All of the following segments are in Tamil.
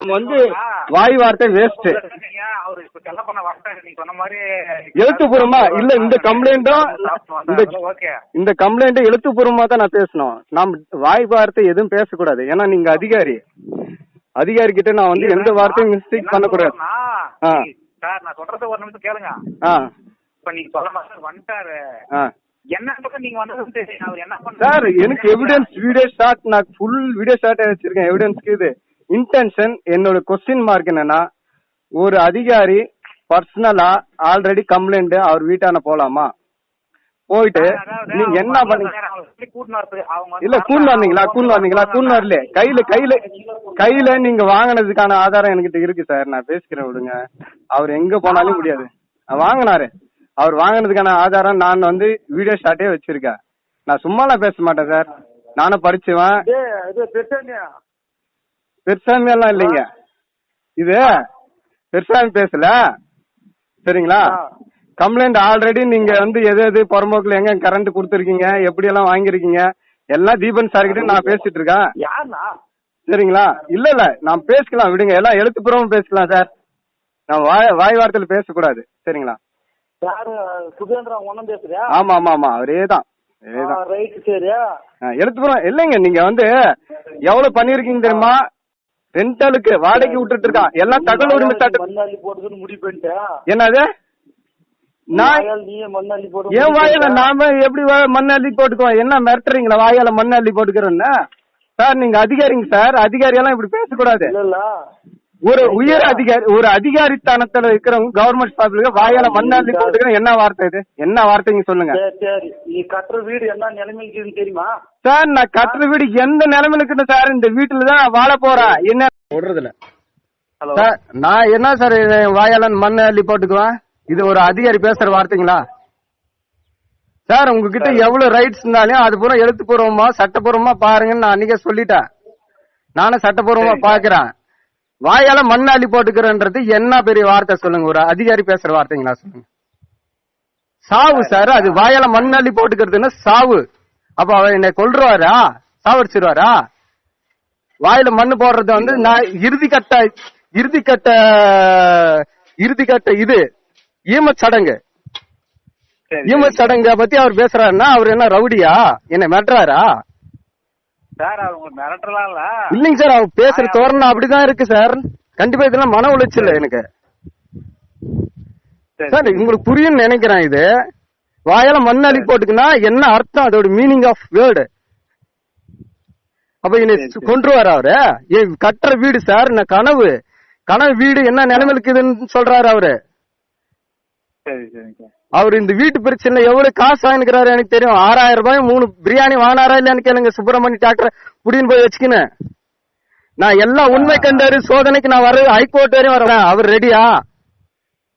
வந்து வாய் வார்த்தை வேஸ்ட். எழுத்துப்பூர்வமா இல்ல, இந்த கம்ப்ளைண்ட் எழுத்துப்பூர்வமா தான் நான் பேசணும். நாம் வாய் வார்த்தை எதுவும் பேசக்கூடாது. ஏன்னா நீங்க அதிகாரி கிட்ட நான் வந்து எந்த வார்த்தையும் மிஸ்டேக் பண்ணக்கூடாது. சார் நான் சொல்றது ஒரு நிமிஷம் கேளுங்க. இப்ப நீங்க சொல்ல மாதிரி வந்துட்டாரு, என்ன நீங்க வந்து அவர் என்ன பண்ண சார், எனக்கு எவிடன்ஸ் வீடியோ ஷாட், நான் ஃபுல் வீடியோ ஷாட் வச்சிருக்கேன் எவிடன்ஸ்க்கு. இது இன்டென்ஷன். என்னோட கொஸ்டின் மார்க் என்னன்னா, ஒரு அதிகாரி பர்சனலா ஆல்ரெடி கம்ப்ளைண்ட் அவர் வீட்டான போலாமா? போயிட்டு நீங்க என்ன பண்ணீங்க? இல்ல கூண்டு வரல. கையில நீங்க வாங்கினதுக்கான ஆதாரம் என்கிட்ட இருக்கு சார். நான் பேசிக்கிறேன், விடுங்க. அவர் எங்க போனாலும் முடியாது. வாங்கினாரு, அவர் வாங்கினதுக்கான ஆதாரம் நான் வந்து வீடியோ ஷாட்டே வச்சிருக்கேன். நான் சும்மாலாம் பேச மாட்டேன் சார். நானும் படிச்சுவேன். பெருசாமி எல்லாம் இல்லைங்க, இது பெருசாமி பேசல, சரிங்களா? கம்ப்ளைண்ட் ஆல்ரெடி நீங்க வந்து எது புறம்போக்குல எங்க கரண்ட் கொடுத்துருக்கீங்க, எப்படி எல்லாம் வாங்கிருக்கீங்க, எல்லாம் தீபன் சார் கிட்ட நான் பேசிட்டு இருக்கேன், சரிங்களா? இல்ல நான் பேசிக்கலாம், விடுங்க. எல்லாம் எழுத்துப்பூர்வமா பேசலாம் சார். நான் வாய் வார்த்தையில பேசக்கூடாது, சரிங்களா? ஆமா ஆமா ஆமா, அவரேதான். எழுத்துப்பூர்வம் இல்லைங்க. நீங்க வந்து எவ்வளவு பண்ணிருக்கீங்க தெரியுமா? ரெண்டலுக்கு வாடகைக்கு விட்டுட்டு இருக்கான். எல்லாம் தகவல் உரிமை சட்டம். என்னது? நான் என் வாயில நாம எப்படி மண் அள்ளி போட்டுக்குவோம்? என்ன மிரட்டுறீங்களா? வாயால மண் அள்ளி போட்டுக்கிறோன்னு சார். நீங்க அதிகாரிங்க சார், அதிகாரியெல்லாம் இப்படி பேசக்கூடாது. ஒரு உயர் அதிகாரி, ஒரு அதிகாரித்தனத்துல இருக்கிறவங்க கவர்மெண்ட் ஸ்டாஃப்ல வாயால மண் அள்ளி போட்டுக்கிறோம். என்ன வார்த்தை இது? என்ன வார்த்தைங்க சொல்லுங்க கட்டுற வீடு என்ன நிலைமைக்கு தெரியுமா சார்? நான் கட்டுற வீடு எந்த நிலைமையில இருக்குன்னு சார், இந்த வீட்டுலதான் வாழ போறேன். என்ன சொல்றதுல சார், நான் என்ன சார் வாயால மண் அள்ளி போட்டுக்குவேன்? இது ஒரு அதிகாரி பேசுற வார்த்தைங்களா சார்? உங்ககிட்ட எவ்வளவு ரைட்ஸ் இருந்தாலும் அது பூரா எழுத்துப்பூர்வமா சட்டப்பூர்வமா பாருங்கன்னு நான் அன்னைக்கே சொல்லிட்டேன். நானும் சட்டப்பூர்வமா பாக்குறேன். வாயால மண் அள்ளி போட்டுக்கிறன்றது என்ன பெரிய வார்த்தை சொல்லுங்க? ஒரு அதிகாரி பேசுற வார்த்தைங்களா சொல்லுங்க? சாவு சார், அது வாயால மண் அள்ளி போட்டுக்கிறதுன்னா சாவு. அப்ப அவர் என்னை கொல்றாரா, சாவடிச்சிருவாரா? வாயில மண்ணு போடுறது வந்து நான் இறுதிக்கட்ட இது ஈமச்சடங்கு. ஈமச்சடங்க பத்தி அவர் பேசுறாருன்னா அவர் என்ன ரவுடியா? என்ன மிரட்டுறாரா? இல்லைங்க சார், அவர் பேசுற தோரணை அப்படிதான் இருக்கு சார். கண்டிப்பா இதெல்லாம் மன உளைச்சல் எனக்கு சார். உங்களுக்கு புரியும் நினைக்கிறேன். இது வாயால மண் அள்ளி போட்டுக்குன்னா என்ன அர்த்தம்? அதோட மீனிங் ஆஃப் வேர்டு. அப்ப என்ன கொன்றுவாரு அவரு? கட்டுற வீடு சார், நான் கனவு வீடு என்ன நிலைமைக்குதுன்னு சொல்றாரு அவரு. அவர் இந்த வீட்டு பிரச்சனை எவ்வளவு காசு வாங்கிக்கிறாரு எனக்கு தெரியும். 6000 ரூபாய் 3 பிரியாணி வாங்கினாரா இல்லன்னு கேளுங்க. சுப்பிரமணிய டாக்டர் புடின்னு போய் வச்சுக்கின்னு நான் எல்லாம் உண்மை கண்டாரு சோதனைக்கு நான் வர ஹைகோர்ட் வரையும் வரேன். அவர் ரெடியா?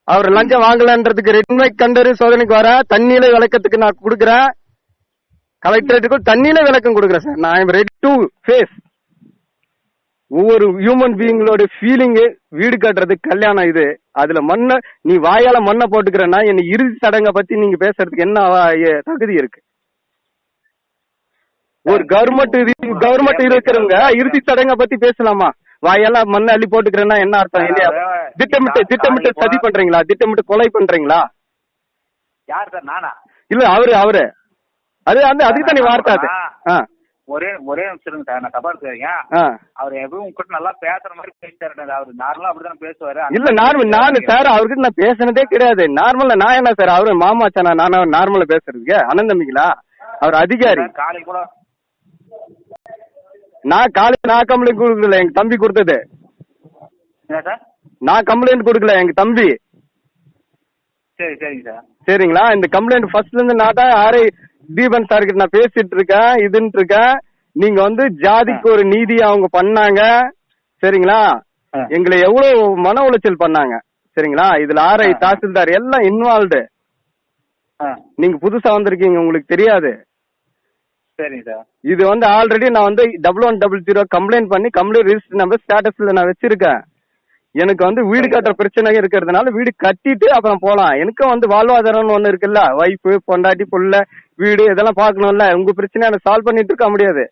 அவர் லஞ்சம் வாங்கலன்றதுக்கு உண்மை கண்டாரு சோதனைக்கு வர. தண்ணியில விளக்கத்துக்கு நான் கொடுக்குறேன். கலெக்டரேட்டுக்கு தண்ணியில விளக்கம் கொடுக்குறேன் சார். நான் ஐம் ரெடி டு ஃபேஸ். ஒவ்வொரு ஹியூமன் பீயிங்களோட ஃபீலிங். வீடு கட்டுறது, கல்யாணம், இது அதுல மண்ண நீ வாயால மண்ணை போட்டுக்கிறன்னா என்ன இறுதி சடங்கை பத்தி நீங்க பேசுறதுக்கு என்ன தகுதி இருக்கு? ஒரு கவர்மெண்ட் இருக்கிறவங்க இறுதி சடங்கை பத்தி பேசலாமா? வாயால மண்ணை அள்ளி போட்டுக்கிறேன்னா என்ன அர்த்தம்? இல்லையா? திட்டமிட்டு சதி பண்றீங்களா? திட்டமிட்டு கொலை பண்றீங்களா? யார் சார்? நானா? இல்ல அவரு அதுக்கு தானே வார்த்தை அது. ஒரே நிமிஷம் சார், நான் தப்பா இருக்கீங்க. அவர் எப்பவும் உங்ககிட்ட நல்லா பேசுற மாதிரி பேசிட்டாரு. அவர் நார்மலா அப்படிதான் பேசுவாரு. இல்ல நானு சார் அவர்கிட்ட நான் பேசினதே கிடையாது. நார்மலா நான் என்ன சார், அவரு மாமாச்சானா நான் நார்மலா பேசுறதுக்கு அனந்தமிங்களா? அவர் அதிகாரி. காலையில் கூட நான் கம்ப்ளைண்ட் கொடுக்கல, எங்க தம்பி கொடுத்தது. நான் கம்ப்ளைண்ட் கொடுக்கல, எங்க தம்பி. சரி சரிங்க சார். சரிங்களா? இந்த கம்ப்ளைண்ட் ஃபர்ஸ்ட்ல இருந்து நான் தான் தீபன் சார் கிட்ட நான் பேசிட்டு இருக்கேன். இதுன்னு இருக்கேன். நீங்க வந்து ஜாதிக்கு ஒரு நீதி அவங்க பண்ணாங்க, சரிங்களா? எங்களை எவ்வளவு மன உளைச்சல் பண்ணாங்க, சரிங்களா? இதுல RI தாசில்தார் எல்லாம் இன்வால்வ்டு. நீங்க புதுசா வந்திருக்கீங்க, உங்களுக்கு தெரியாது. சரிங்க சார். இது வந்து ஆல்ரெடி நான் வந்து 1100 கம்ப்ளைண்ட் பண்ணி கம்ப்ளைண்ட் ரிஜிஸ்டர் நம்பர் ஸ்டேட்டஸ்ல நான் வச்சிருக்கேன். எனக்கு வந்து வீடு கட்டுற பிரச்சனை இருக்கிறதுனால வீடு கட்டிட்டு அப்புறம் போலாம். எனக்கும் வந்து வாழ்வாதாரம்னு ஒண்ணு இருக்குல்ல, வைஃப், பொண்டாட்டி, புள்ள, வீடு இதெல்லாம் பாக்கணும்ல. உங்க பிரச்சனை எனக்கு சால்வ் பண்ணிட்டு இருக்க முடியாது.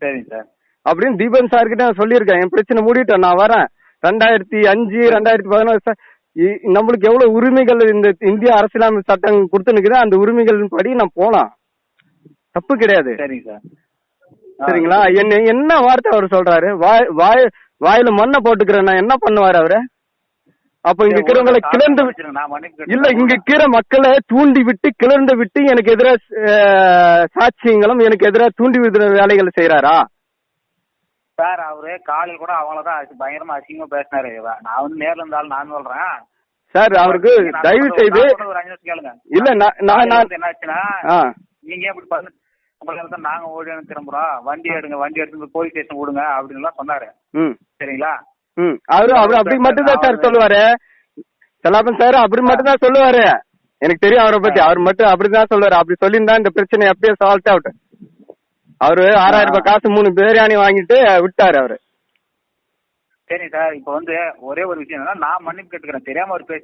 சரிங்க சார். அப்படின்னு தீபன் சார் கிட்ட நான் சொல்லியிருக்கேன். என் பிரச்சனை மூடிட்டேன், நான் வரேன். 2005 2016 சார் நம்மளுக்கு எவ்வளவு உரிமைகள் இந்த இந்திய அரசியலமைப்பு சட்டம் கொடுத்துனுக்குது, அந்த உரிமைகளின் படி நான் போலாம், தப்பு கிடையாது. சரிங்க சார். சரிங்களா? என்ன வார்த்தை அவர் சொல்றாரு? வாயில மண்ணை போட்டுக்கிறேன், நான் என்ன பண்ணுவாரு அவரு? அப்ப இங்க இருக்கிறவங்களை கிளர்ந்து இல்ல, இங்க இருக்கிற மக்களை தூண்டி விட்டு கிளர்ந்து விட்டு எனக்கு எதிராக சாட்சியங்களும் எனக்கு எதிராக தூண்டி விடுற வேலைகளை செய்யறாரா சார்? அவரு காலையில் கூட அவங்களதான் பயங்கரமா அசிங்கமா பேசினாரு. நான் வந்து நேர்ல இருந்தாலும் நான் சொல்றேன் சார், அவருக்கு தயவு செய்து ஒரு 5 நிமிஷம் கேளுங்க. இல்ல என்ன ஆச்சுன்னா, நீங்க எப்படி பண்ணு நாங்க ஓடி திரும்புறோம், வண்டி எடுத்து போலீஸ் ஸ்டேஷன் விடுங்க அப்படின்னு எல்லாம் சொன்னாரு. சரிங்களா? அவரு அப்படி மட்டும் தான் சார் சொல்லுவாரு. செல்லாப்பன் சார் அப்படி மட்டும் தான் சொல்லுவாரு. எனக்கு தெரியும் அவரை பத்தி. அவர் மட்டும் அப்படிதான் சொல்லுவாரு. அப்படி சொல்லியிருந்தா இந்த பிரச்சனை எப்பயே சால்வ் அவுட். அவரு 6000 ரூபாய் காசு 3 பிரியாணி வாங்கிட்டு விட்டாரு அவரு. சரி சார், இப்ப வந்து ஒரே ஒரு விஷயம் என்னன்னா, நான் மன்னிப்பு கேட்டுக்கிறேன், தெரியாம ஒரு பேச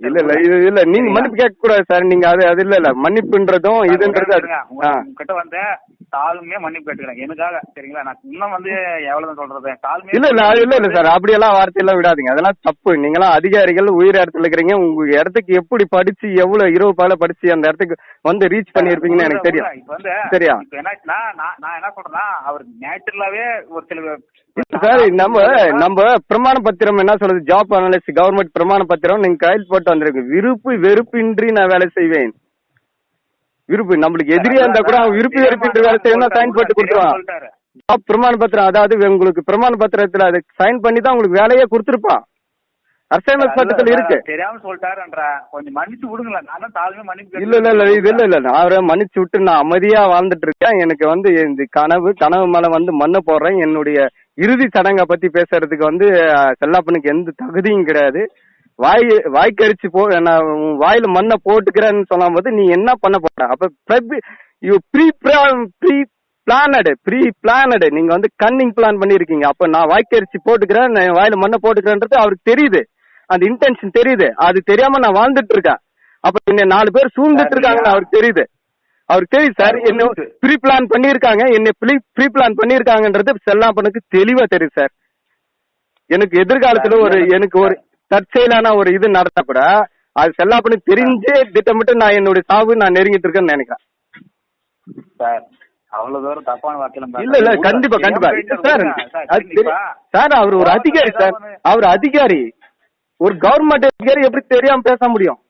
இல்ல நீங்க மன்னிப்பு கேட்க கூடாது சார். நீங்க அது இல்ல மன்னிப்புன்றதும் இதுன்றது உங்ககிட்ட வந்து தாழ்மையா மன்னிப்பு கேட்டுக்கிறேன் எனக்காக. சரிங்களா? நான் இன்னும் வந்து எவ்வளவு சொல்றது தாழ்மையா இல்ல சார், அப்படி எல்லாம் வார்த்தையெல்லாம் விடாதீங்க, அதெல்லாம் தப்பு. நீங்களாம் அதிகாரிகள் உயிர் இடத்துல இருக்கிறீங்க. உங்க இடத்துக்கு எப்படி படிச்சு எவ்வளவு இரவு பகல படிச்சு அந்த இடத்துக்கு வந்து ரீச் பண்ணிருப்பீங்கன்னு எனக்கு தெரியும். சரியா? என்னாச்சுன்னா நான் என்ன சொல்றேன்னா, அவர் நேச்சுரலாவே ஒரு சில சார் நம்ம பிரமாண பத்திரம் என்ன சொல்றது, ஜாப் அனலிஸ்ட் கவர்மெண்ட் பிரமாண பத்திரம் நீங்க கையில் போட்டு வந்திருக்கு. வெறுப்பின்றி நான் வேலை செய்வேன். விருப்பு நம்மளுக்கு எதிரியா இருந்தா கூட வெறுப்பின்றி வேலை செய்யணும் சைன் போட்டு கொடுத்துருவான். ஜாப் பிரமாண பத்திரம், அதாவது உங்களுக்கு பிரமாண பத்திரத்துல அது சைன் பண்ணி தான் உங்களுக்கு வேலையே கொடுத்துருப்பான். அரசியல் சட்டத்துல இருக்கு. தெரியாம சொல்லிட்டாருன்ற கொஞ்சம் மன்னிச்சு விடுங்களேன். நான் தாழ்மையா மன்னிப்பு இல்ல நான் அவரை மன்னிச்சு விட்டு நான் அமைதியா வாழ்ந்துட்டு இருக்கேன். எனக்கு வந்து இந்த கனவு மேல வந்து மண்ணை போடுறேன். என்னுடைய இறுதி சடங்கை பத்தி பேசுறதுக்கு வந்து செல்லாப்பனுக்கு எந்த தகுதியும் கிடையாது. வாய்க்கரிச்சு நான் வாயில மண்ணை போட்டுக்கிறேன்னு சொல்லும் போது நீ என்ன பண்ண போற? அப்ப ப்ரீ பிளானடு நீங்க வந்து கன்னிங் பிளான் பண்ணிருக்கீங்க. அப்ப நான் வாய்க்கரிச்சு போட்டுக்கிறேன், வாயில மண்ணை போட்டுக்கிறேன்றது அவருக்கு தெரியுது, அந்த இன்டென்ஷன் தெரியுது. அது தெரியாம நான் வாழ்ந்துட்டு இருக்கேன். அப்ப என்ன 4 பேர் சூழ்ந்துட்டு இருக்காங்கன்னு அவருக்கு தெரியுது. சார் என்ன ப்ரீ பிளான் பண்ணிருக்காங்க, என்ன ப்ரீ பிளான் பண்ணிருக்காங்கன்றது செல்லாப்பனுக்கு தெளிவா தெரியும் சார். எனக்கு எதிர்காலத்துல எனக்கு ஒரு தற்செயலான ஒரு இது நடந்தா கூட அது செல்லாப்பனுக்கு தெரிஞ்சே திட்டமிட்டு நான் என்னுடைய சாவு நான் நெருங்கிட்டு இருக்கேன்னு நினைக்கிறேன் சார். அவ்வளவு தூரம் தப்பான வார்த்தை இல்ல கண்டிப்பா சார் அவர் ஒரு அதிகாரி சார். அவர் அதிகாரி, ஒரு கவர்மெண்ட் அதிகாரி எப்படி தெரியாம பேச முடியும்?